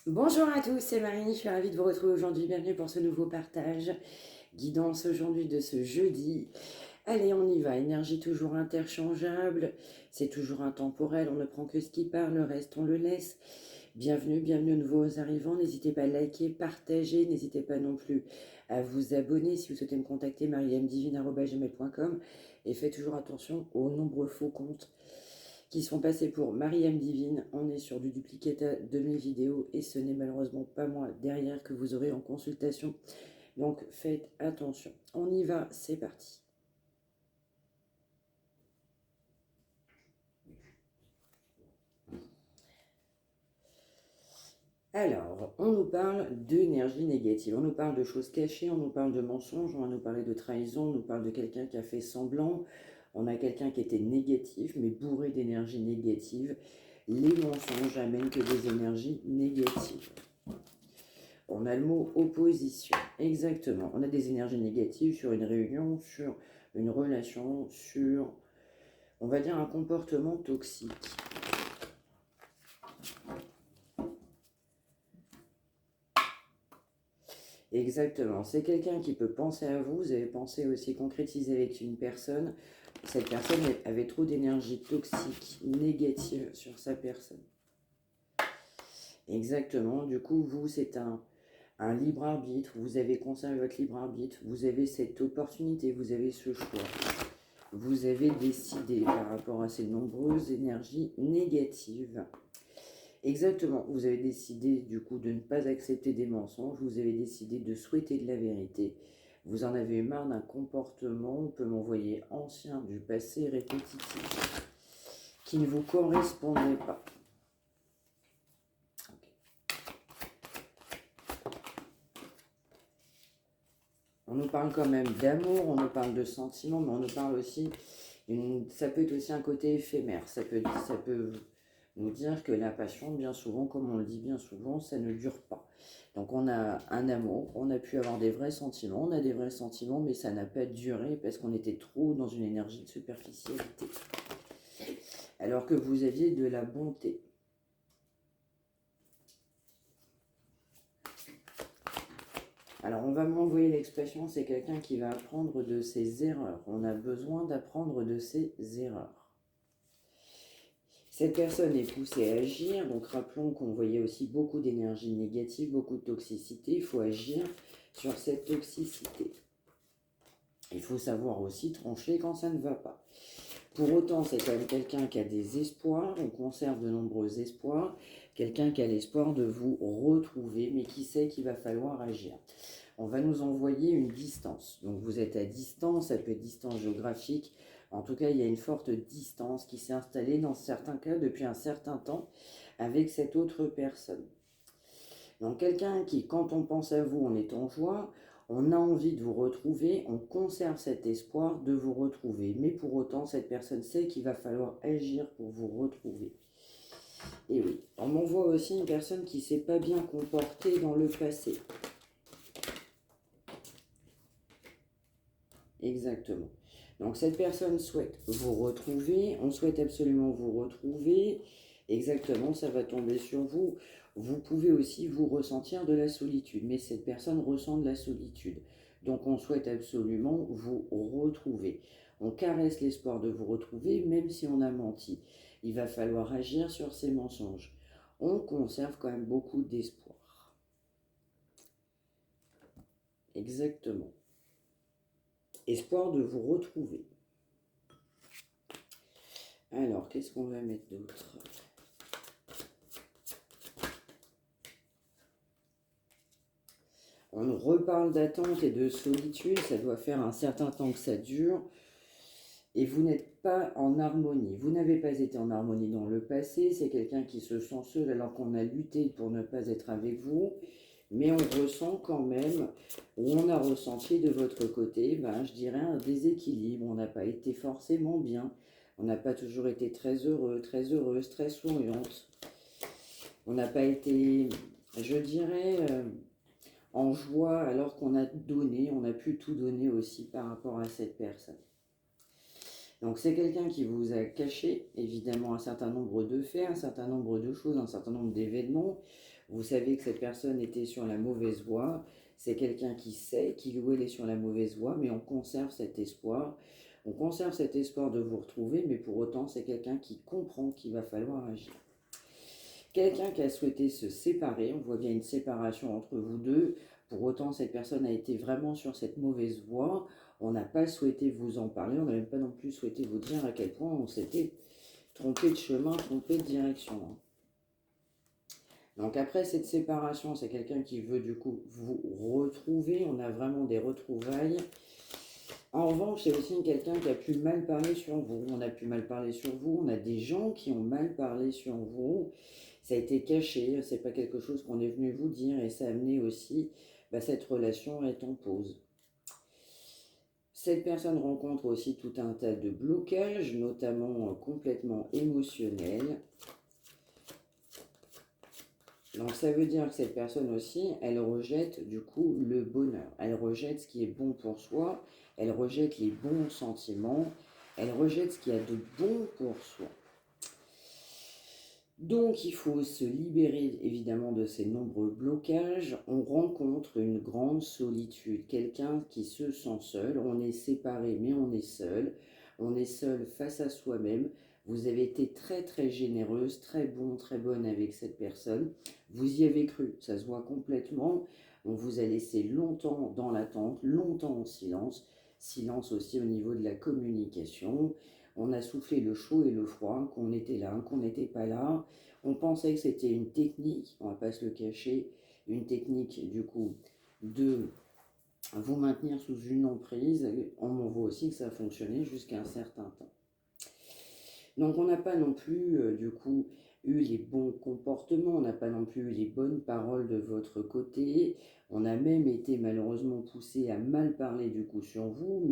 Bonjour à tous, c'est Marie, je suis ravie de vous retrouver aujourd'hui. Bienvenue pour ce nouveau partage. Guidance aujourd'hui de ce jeudi. Allez, on y va. Énergie toujours interchangeable. C'est toujours intemporel. On ne prend que ce qui part, le reste, on le laisse. Bienvenue, bienvenue aux nouveaux arrivants. N'hésitez pas à liker, partager. N'hésitez pas non plus à vous abonner. Si vous souhaitez me contacter, mariamdivine@gmail.com. Et faites toujours attention aux nombreux faux comptes qui sont passés pour Marie-M Divine. On est sur du duplicata de mes vidéos et ce n'est malheureusement pas moi derrière que vous aurez en consultation. Donc faites attention. On y va, c'est parti. Alors, on nous parle d'énergie négative, on nous parle de choses cachées, on nous parle de mensonges, on va nous parler de trahison, on nous parle de quelqu'un qui a fait semblant, on a quelqu'un qui était négatif, mais bourré d'énergie négative. Les mensonges amènent que des énergies négatives. On a le mot opposition, exactement. On a des énergies négatives sur une réunion, sur une relation, sur, on va dire, un comportement toxique. Exactement. C'est quelqu'un qui peut penser à vous. Vous avez pensé aussi concrétiser avec une personne. Cette personne avait trop d'énergie toxique, négative sur sa personne. Exactement. Du coup, vous, c'est un libre arbitre. Vous avez conservé votre libre arbitre. Vous avez cette opportunité. Vous avez ce choix. Vous avez décidé par rapport à ces nombreuses énergies négatives. Exactement, vous avez décidé du coup de ne pas accepter des mensonges, vous avez décidé de souhaiter de la vérité. Vous en avez eu marre d'un comportement, on peut m'envoyer ancien, du passé répétitif, qui ne vous correspondait pas. On nous parle quand même d'amour, on nous parle de sentiments, mais on nous parle aussi, ça peut être aussi un côté éphémère, ça peut nous dire que la passion, bien souvent, comme on le dit bien souvent, ça ne dure pas. Donc on a un amour, on a pu avoir des vrais sentiments, on a des vrais sentiments, mais ça n'a pas duré parce qu'on était trop dans une énergie de superficialité. Alors que vous aviez de la bonté. Alors on va m'envoyer l'expression, c'est quelqu'un qui va apprendre de ses erreurs. On a besoin d'apprendre de ses erreurs. Cette personne est poussée à agir, donc rappelons qu'on voyait aussi beaucoup d'énergie négative, beaucoup de toxicité. Il faut agir sur cette toxicité. Il faut savoir aussi trancher quand ça ne va pas. Pour autant, c'est quand même quelqu'un qui a des espoirs, on conserve de nombreux espoirs, quelqu'un qui a l'espoir de vous retrouver, mais qui sait qu'il va falloir agir. On va nous envoyer une distance. Donc vous êtes à distance, ça peut être distance géographique. En tout cas, il y a une forte distance qui s'est installée dans certains cas depuis un certain temps avec cette autre personne. Donc quelqu'un qui, quand on pense à vous, on est en joie, on a envie de vous retrouver, on conserve cet espoir de vous retrouver. Mais pour autant, cette personne sait qu'il va falloir agir pour vous retrouver. Et oui, on m'envoie aussi une personne qui ne s'est pas bien comportée dans le passé. Exactement. Donc cette personne souhaite vous retrouver, on souhaite absolument vous retrouver. Exactement, ça va tomber sur vous. Vous pouvez aussi vous ressentir de la solitude, mais cette personne ressent de la solitude. Donc on souhaite absolument vous retrouver. On caresse l'espoir de vous retrouver, même si on a menti. Il va falloir agir sur ces mensonges. On conserve quand même beaucoup d'espoir. Exactement. Espoir de vous retrouver. Alors, qu'est-ce qu'on va mettre d'autre? On reparle d'attente et de solitude, ça doit faire un certain temps que ça dure. Et vous n'êtes pas en harmonie. Vous n'avez pas été en harmonie dans le passé. C'est quelqu'un qui se sent seul alors qu'on a lutté pour ne pas être avec vous. Mais on ressent quand même, ou on a ressenti de votre côté, je dirais un déséquilibre. On n'a pas été forcément bien. On n'a pas toujours été très heureux, très heureuse, très souriante. On n'a pas été, je dirais, en joie alors qu'on a donné. On a pu tout donner aussi par rapport à cette personne. Donc c'est quelqu'un qui vous a caché évidemment un certain nombre de faits, un certain nombre de choses, un certain nombre d'événements. Vous savez que cette personne était sur la mauvaise voie. C'est quelqu'un qui sait qu'il ou elle est sur la mauvaise voie, mais on conserve cet espoir. On conserve cet espoir de vous retrouver, mais pour autant, c'est quelqu'un qui comprend qu'il va falloir agir. Quelqu'un qui a souhaité se séparer, on voit bien une séparation entre vous deux. Pour autant, cette personne a été vraiment sur cette mauvaise voie. On n'a pas souhaité vous en parler, on n'a même pas non plus souhaité vous dire à quel point on s'était trompé de chemin, trompé de direction. Donc après cette séparation, c'est quelqu'un qui veut du coup vous retrouver. On a vraiment des retrouvailles. En revanche, c'est aussi quelqu'un qui a pu mal parler sur vous. On a pu mal parler sur vous. On a des gens qui ont mal parlé sur vous. Ça a été caché. C'est pas quelque chose qu'on est venu vous dire. Et ça a amené aussi cette relation est en pause. Cette personne rencontre aussi tout un tas de blocages, notamment complètement émotionnels. Donc ça veut dire que cette personne aussi, elle rejette du coup le bonheur. Elle rejette ce qui est bon pour soi. Elle rejette les bons sentiments. Elle rejette ce qu'il y a de bon pour soi. Donc il faut se libérer évidemment de ces nombreux blocages. On rencontre une grande solitude. Quelqu'un qui se sent seul. On est séparé mais on est seul. On est seul face à soi-même. Vous avez été très très généreuse, très bon, très bonne avec cette personne. Vous y avez cru, ça se voit complètement. On vous a laissé longtemps dans l'attente, longtemps en silence. Silence aussi au niveau de la communication. On a soufflé le chaud et le froid, qu'on était là, qu'on n'était pas là. On pensait que c'était une technique, on ne va pas se le cacher, une technique du coup de vous maintenir sous une emprise. On voit aussi que ça a fonctionné jusqu'à un certain temps. Donc on n'a pas non plus du coup eu les bons comportements, on n'a pas non plus eu les bonnes paroles de votre côté. On a même été malheureusement poussé à mal parler du coup sur vous,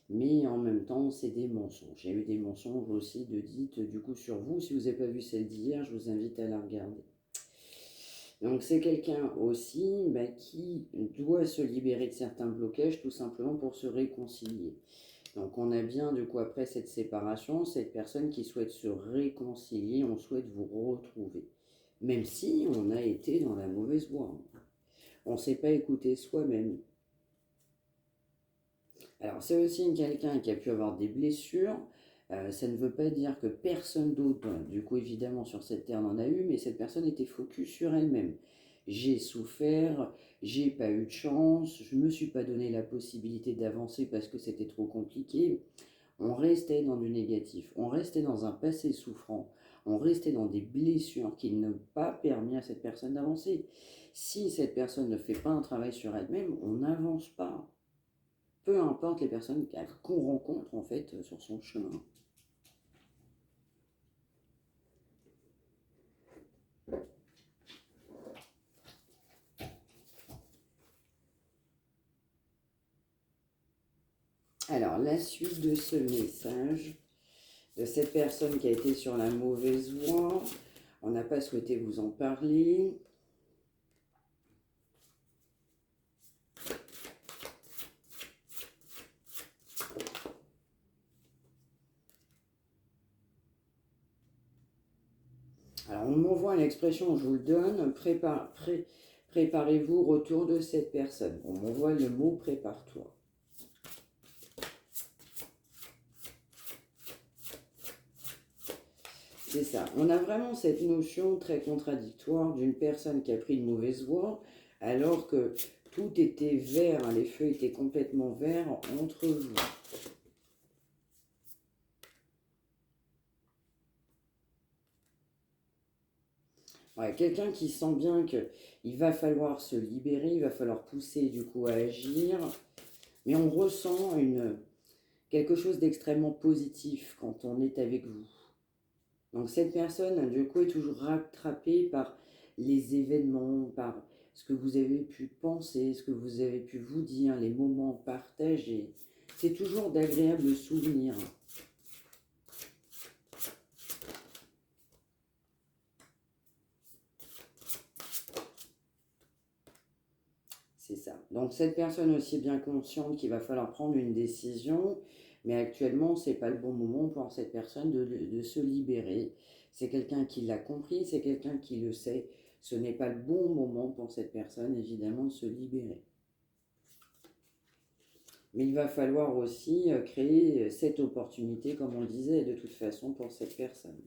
mais en même temps c'est des mensonges. Il y a eu des mensonges aussi de dites du coup sur vous. Si vous n'avez pas vu celle d'hier, je vous invite à la regarder. Donc c'est quelqu'un aussi qui doit se libérer de certains blocages tout simplement pour se réconcilier. Donc on a bien du coup après cette séparation, cette personne qui souhaite se réconcilier, on souhaite vous retrouver. Même si on a été dans la mauvaise voie. On ne s'est pas écouté soi-même. Alors c'est aussi quelqu'un qui a pu avoir des blessures. Ça ne veut pas dire que personne d'autre, du coup évidemment sur cette terre n'en a eu, mais cette personne était focus sur elle-même. J'ai souffert, j'ai pas eu de chance, je me suis pas donné la possibilité d'avancer parce que c'était trop compliqué. On restait dans du négatif, on restait dans un passé souffrant, on restait dans des blessures qui n'ont pas permis à cette personne d'avancer. Si cette personne ne fait pas un travail sur elle-même, on n'avance pas. Peu importe les personnes qu'on rencontre en fait sur son chemin. Alors, la suite de ce message, de cette personne qui a été sur la mauvaise voie, on n'a pas souhaité vous en parler. Alors, on m'envoie l'expression, je vous le donne, préparez-vous, retour de cette personne. On m'envoie le mot prépare-toi. C'est ça. On a vraiment cette notion très contradictoire d'une personne qui a pris une mauvaise voie, alors que tout était vert, les feux étaient complètement verts entre vous. Ouais, quelqu'un qui sent bien qu'il va falloir se libérer, il va falloir pousser du coup à agir, mais on ressent quelque chose d'extrêmement positif quand on est avec vous. Donc cette personne, du coup, est toujours rattrapée par les événements, par ce que vous avez pu penser, ce que vous avez pu vous dire, les moments partagés. C'est toujours d'agréables souvenirs. C'est ça. Donc cette personne aussi est bien consciente qu'il va falloir prendre une décision, mais actuellement, ce n'est pas le bon moment pour cette personne de se libérer. C'est quelqu'un qui l'a compris, c'est quelqu'un qui le sait. ce n'est pas le bon moment pour cette personne, évidemment, de se libérer. Mais il va falloir aussi créer cette opportunité, comme on le disait, de toute façon, pour cette personne.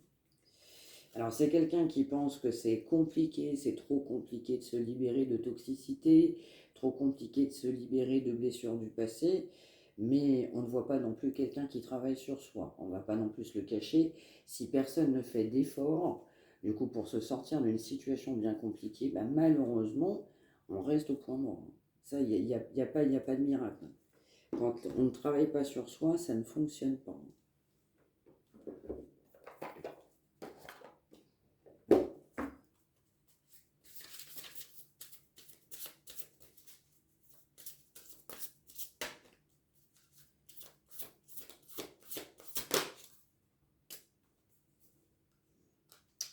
Alors, c'est quelqu'un qui pense que c'est compliqué, c'est trop compliqué de se libérer de toxicité, trop compliqué de se libérer de blessures du passé, mais on ne voit pas non plus quelqu'un qui travaille sur soi. On ne va pas non plus le cacher. Si personne ne fait d'efforts, du coup, pour se sortir d'une situation bien compliquée, bah, malheureusement, on reste au point mort. Ça, il n'y a pas de miracle. Quand on ne travaille pas sur soi, ça ne fonctionne pas.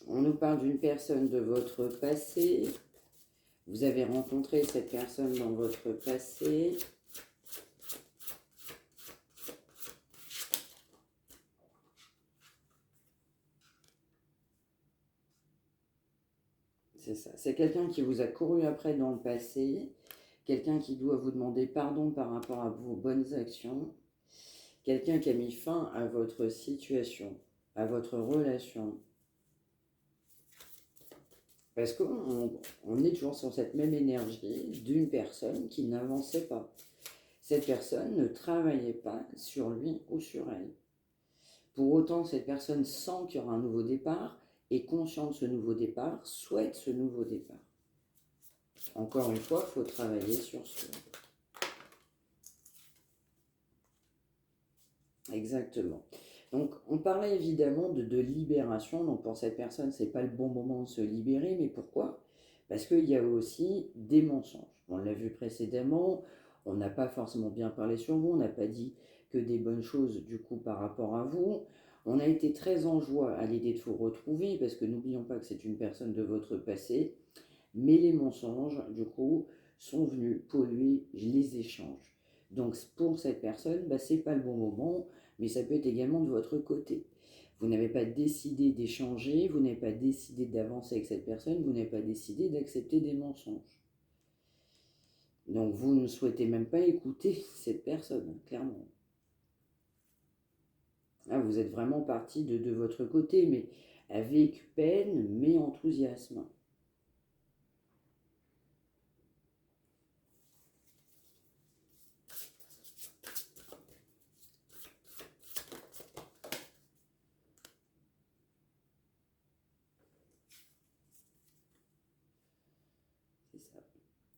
On nous parle d'une personne de votre passé. Vous avez rencontré cette personne dans votre passé. C'est ça. C'est quelqu'un qui vous a couru après dans le passé. Quelqu'un qui doit vous demander pardon par rapport à vos bonnes actions. Quelqu'un qui a mis fin à votre situation, à votre relation. Parce qu'on est toujours sur cette même énergie d'une personne qui n'avançait pas. Cette personne ne travaillait pas sur lui ou sur elle. Pour autant, cette personne sent qu'il y aura un nouveau départ, est consciente de ce nouveau départ, souhaite ce nouveau départ. Encore une fois, il faut travailler sur soi. Exactement. Donc, on parlait évidemment de libération. Donc, pour cette personne, ce n'est pas le bon moment de se libérer. Mais pourquoi? Parce qu'il y a aussi des mensonges. On l'a vu précédemment. On n'a pas forcément bien parlé sur vous. On n'a pas dit que des bonnes choses, du coup, par rapport à vous. On a été très en joie à l'idée de vous retrouver. Parce que n'oublions pas que c'est une personne de votre passé. Mais les mensonges, du coup, sont venus polluer les échanges. Donc, pour cette personne, ce n'est pas le bon moment. Mais ça peut être également de votre côté. Vous n'avez pas décidé d'échanger, vous n'avez pas décidé d'avancer avec cette personne, vous n'avez pas décidé d'accepter des mensonges. Donc vous ne souhaitez même pas écouter cette personne, clairement. Là, vous êtes vraiment parti de votre côté, mais avec peine, mais enthousiasme.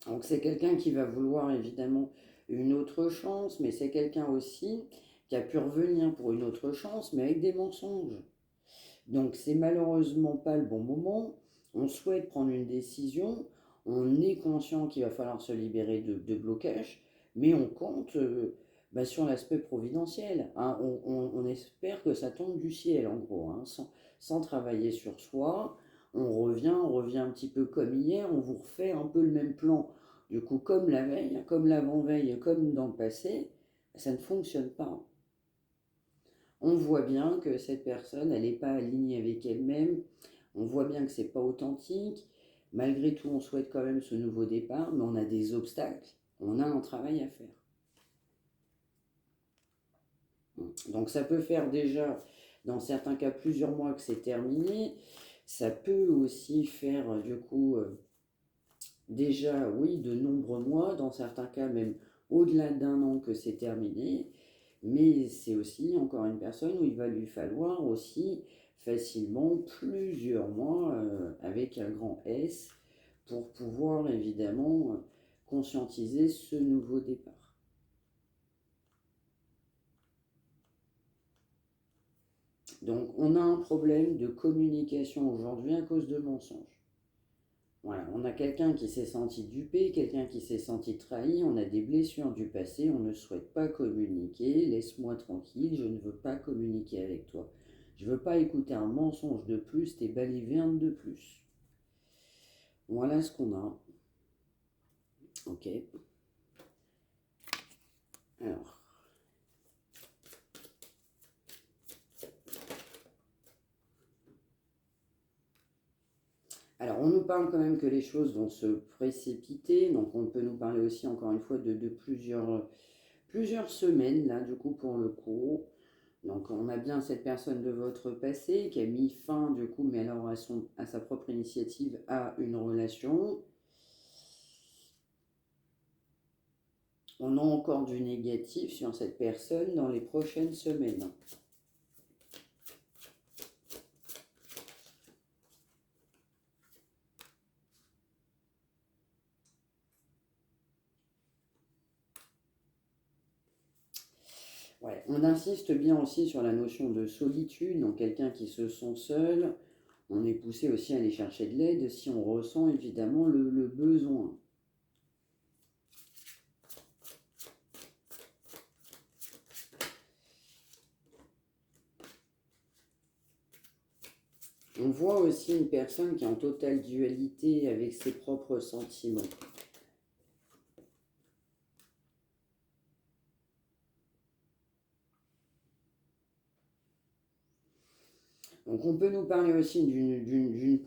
Donc c'est quelqu'un qui va vouloir évidemment une autre chance, mais c'est quelqu'un aussi qui a pu revenir pour une autre chance, mais avec des mensonges. Donc c'est malheureusement pas le bon moment. On souhaite prendre une décision, on est conscient qu'il va falloir se libérer de blocages, mais on compte sur l'aspect providentiel. Hein. On espère que ça tombe du ciel en gros, hein, sans travailler sur soi. On revient un petit peu comme hier, on vous refait un peu le même plan. Du coup, comme la veille, comme l'avant-veille, comme dans le passé, ça ne fonctionne pas. On voit bien que cette personne, elle n'est pas alignée avec elle-même. On voit bien que ce n'est pas authentique. Malgré tout, on souhaite quand même ce nouveau départ, mais on a des obstacles. On a un travail à faire. Donc ça peut faire déjà, dans certains cas, plusieurs mois que c'est terminé. Ça peut aussi faire, du coup, déjà, oui, de nombreux mois, dans certains cas même au-delà d'un an que c'est terminé. Mais c'est aussi encore une personne où il va lui falloir aussi facilement plusieurs mois avec un grand S pour pouvoir évidemment conscientiser ce nouveau départ. Donc on a un problème de communication aujourd'hui à cause de mensonges. Voilà, on a quelqu'un qui s'est senti dupé, quelqu'un qui s'est senti trahi, on a des blessures du passé, on ne souhaite pas communiquer, laisse-moi tranquille, je ne veux pas communiquer avec toi. Je ne veux pas écouter un mensonge de plus, tes balivernes de plus. Voilà ce qu'on a. Ok. Alors. Alors, on nous parle quand même que les choses vont se précipiter, donc on peut nous parler aussi, encore une fois, de plusieurs semaines, là, du coup, pour le coup. Donc, on a bien cette personne de votre passé qui a mis fin, du coup, mais alors à sa propre initiative, à une relation. On a encore du négatif sur cette personne dans les prochaines semaines. Ouais, on insiste bien aussi sur la notion de solitude, donc quelqu'un qui se sent seul. On est poussé aussi à aller chercher de l'aide si on ressent évidemment le besoin. On voit aussi une personne qui est en totale dualité avec ses propres sentiments. Donc on peut nous parler aussi d'une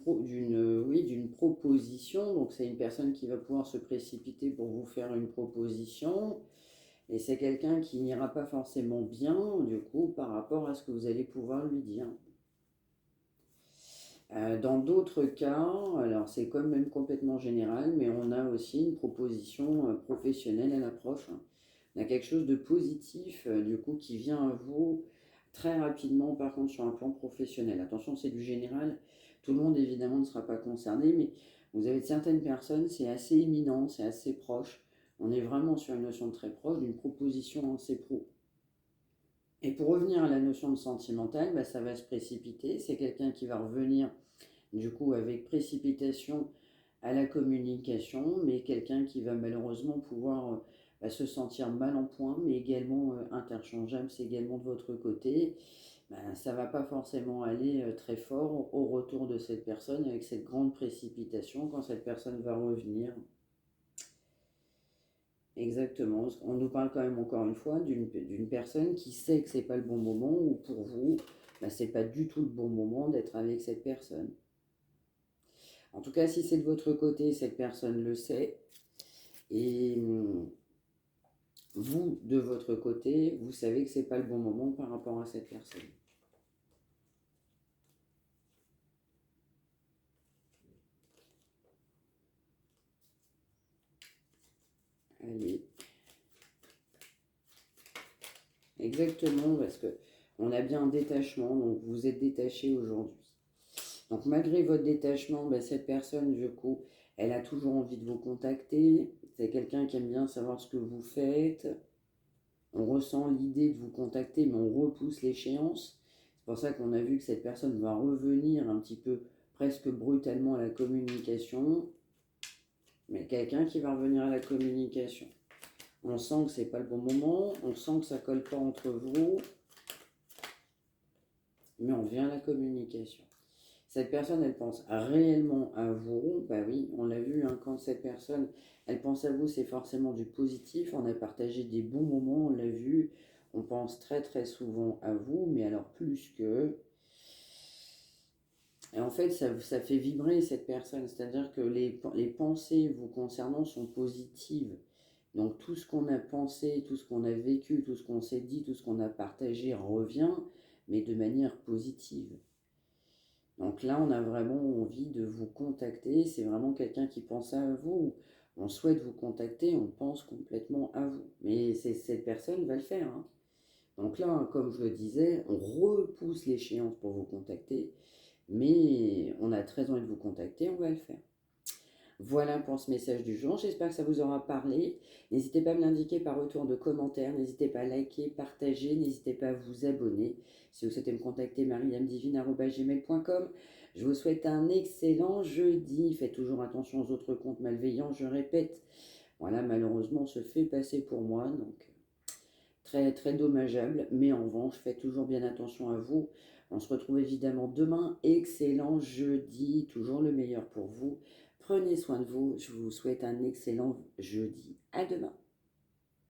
proposition. Donc c'est une personne qui va pouvoir se précipiter pour vous faire une proposition. Et c'est quelqu'un qui n'ira pas forcément bien, du coup, par rapport à ce que vous allez pouvoir lui dire. Dans d'autres cas, alors c'est quand même complètement général, mais on a aussi une proposition professionnelle à l'approche. On a quelque chose de positif, du coup, qui vient à vous très rapidement, par contre, sur un plan professionnel. Attention, c'est du général. Tout le monde, évidemment, ne sera pas concerné, mais vous avez certaines personnes, c'est assez imminent, c'est assez proche. On est vraiment sur une notion très proche d'une proposition assez pro. Et pour revenir à la notion de sentimental, bah, ça va se précipiter. C'est quelqu'un qui va revenir du coup avec précipitation à la communication, mais quelqu'un qui va malheureusement pouvoir se sentir mal en point, mais également interchangeable, c'est également de votre côté. Ben, ça ne va pas forcément aller très fort au retour de cette personne avec cette grande précipitation quand cette personne va revenir. Exactement. On nous parle quand même encore une fois d'une personne qui sait que c'est pas le bon moment ou pour vous, ben, c'est pas du tout le bon moment d'être avec cette personne. En tout cas, si c'est de votre côté, cette personne le sait. Et vous, de votre côté, vous savez que c'est pas le bon moment par rapport à cette personne. Allez. Exactement, parce que on a bien un détachement, donc vous êtes détaché aujourd'hui. Donc malgré votre détachement, ben, cette personne, du coup, elle a toujours envie de vous contacter. C'est quelqu'un qui aime bien savoir ce que vous faites. On ressent l'idée de vous contacter, mais on repousse l'échéance. C'est pour ça qu'on a vu que cette personne va revenir un petit peu presque brutalement à la communication. Mais quelqu'un qui va revenir à la communication. On sent que c'est pas le bon moment, on sent que ça colle pas entre vous, mais on vient à la communication. Cette personne, elle pense réellement à vous. Bah oui, on l'a vu, hein, quand cette personne, elle pense à vous, c'est forcément du positif. On a partagé des bons moments, on l'a vu. On pense très très souvent à vous, mais alors plus que... Et en fait, ça fait vibrer cette personne. C'est-à-dire que les pensées vous concernant sont positives. Donc tout ce qu'on a pensé, tout ce qu'on a vécu, tout ce qu'on s'est dit, tout ce qu'on a partagé revient, mais de manière positive. Donc là, on a vraiment envie de vous contacter. C'est vraiment quelqu'un qui pense à vous. On souhaite vous contacter, on pense complètement à vous. Mais cette personne va le faire, hein. Donc là, comme je le disais, on repousse l'échéance pour vous contacter. Mais on a très envie de vous contacter, on va le faire. Voilà pour ce message du jour. J'espère que ça vous aura parlé. N'hésitez pas à me l'indiquer par retour de commentaires. N'hésitez pas à liker, partager. N'hésitez pas à vous abonner. Si vous souhaitez me contacter, mariamedivine@gmail.com. Je vous souhaite un excellent jeudi. Faites toujours attention aux autres comptes malveillants. Je répète, voilà, malheureusement, on se fait passer pour moi. Donc, très, très dommageable. Mais en revanche, faites toujours bien attention à vous. On se retrouve évidemment demain. Excellent jeudi. Toujours le meilleur pour vous. Prenez soin de vous. Je vous souhaite un excellent jeudi. À demain.